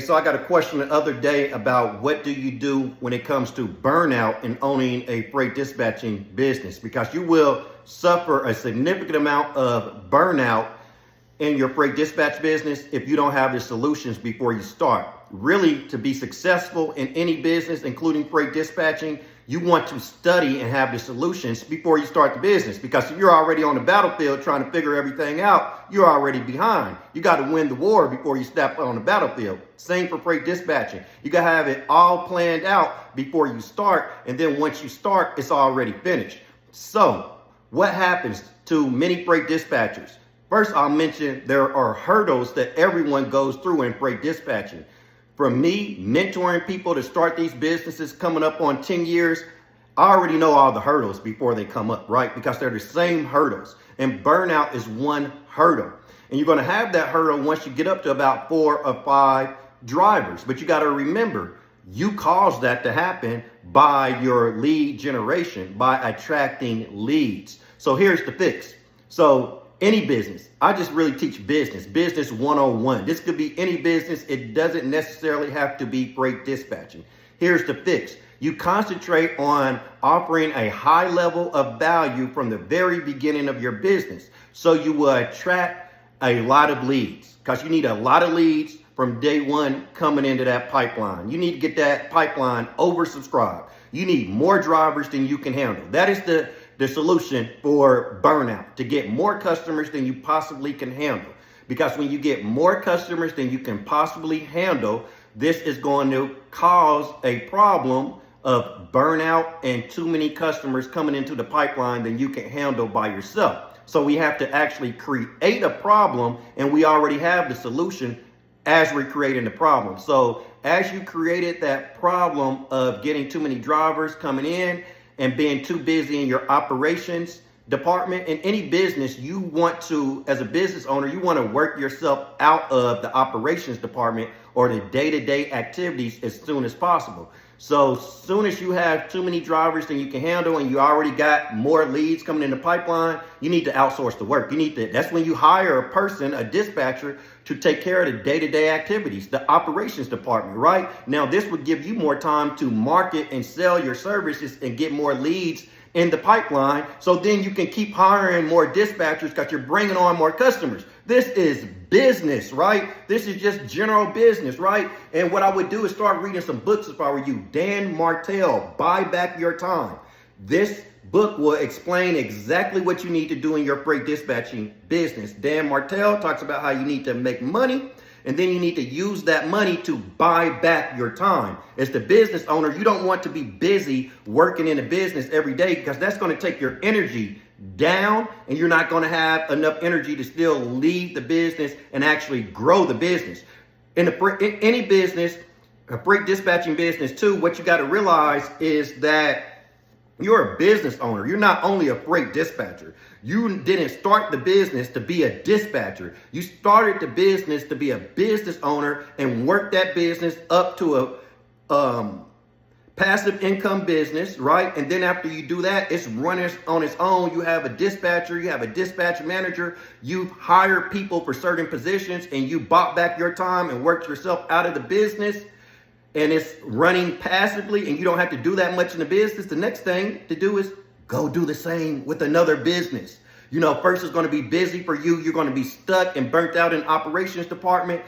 So I got a question the other day about what do you do when it comes to burnout and owning a freight dispatching business, because you will suffer a significant amount of burnout in your freight dispatch business if you don't have the solutions before you start. Really, to be successful in any business, including freight dispatching, you want to study and have the solutions before you start the business, because if you're already on the battlefield trying to figure everything out, you're already behind. You got to win the war before you step on the battlefield. Same for freight dispatching. You got to have it all planned out before you start, and then once you start, it's already finished. So what happens to many freight dispatchers? First, I'll mention there are hurdles that everyone goes through in freight dispatching. From me mentoring people to start these businesses coming up on 10 years, I already know all the hurdles before they come up, right? Because they're the same hurdles. And burnout is one hurdle. And you're going to have that hurdle once you get up to about 4 or 5 drivers. But you got to remember, you caused that to happen by your lead generation, by attracting leads. So here's the fix. So any business, I just really teach business 101. This could be any business. It doesn't necessarily have to be freight dispatching. Here's the fix. You concentrate on offering a high level of value from the very beginning of your business, so you will attract a lot of leads, because you need a lot of leads from day one coming into that pipeline. You need to get that pipeline oversubscribed. You need more drivers than you can handle. That is the solution for burnout, to get more customers than you possibly can handle. Because when you get more customers than you can possibly handle, this is going to cause a problem of burnout and too many customers coming into the pipeline than you can handle by yourself. So we have to actually create a problem, and we already have the solution as we're creating the problem. So as you created that problem of getting too many drivers coming in and being too busy in your operations department, in any business, you want to, as a business owner, you want to work yourself out of the operations department or the day-to-day activities as soon as possible. So soon as you have too many drivers than you can handle, and you already got more leads coming in the pipeline, you need to outsource the work. That's when you hire a person, a dispatcher, to take care of the day-to-day activities, the operations department, right? Now, this would give you more time to market and sell your services and get more leads in the pipeline. So then you can keep hiring more dispatchers because you're bringing on more customers. This is business, right? This is just general business, right? And what I would do is start reading some books if I were you. Dan Martell, Buy Back Your Time. This book will explain exactly what you need to do in your freight dispatching business. Dan Martell talks about how you need to make money, and then you need to use that money to buy back your time. As the business owner, you don't want to be busy working in a business every day, because that's going to take your energy down, and you're not going to have enough energy to still lead the business and actually grow the business. In any business, a freight dispatching business too, what you got to realize is that you're a business owner. You're not only a freight dispatcher. You didn't start the business to be a dispatcher. You started the business to be a business owner and work that business up to a passive income business, right? And then after you do that, it's running on its own. You have a dispatcher, you have a dispatch manager, you hire people for certain positions, and you bought back your time and worked yourself out of the business, and it's running passively, and you don't have to do that much in the business. The next thing to do is go do the same with another business. You know, first it's going to be busy for you. You're going to be stuck and burnt out in operations department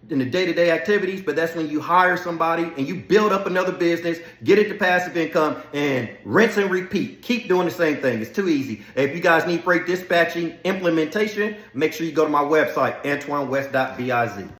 in the day-to-day activities, but that's when you hire somebody and you build up another business, get it to passive income, and rinse and repeat. Keep doing the same thing. It's too easy. If you guys need freight dispatching implementation, make sure you go to my website, AntoineWest.biz.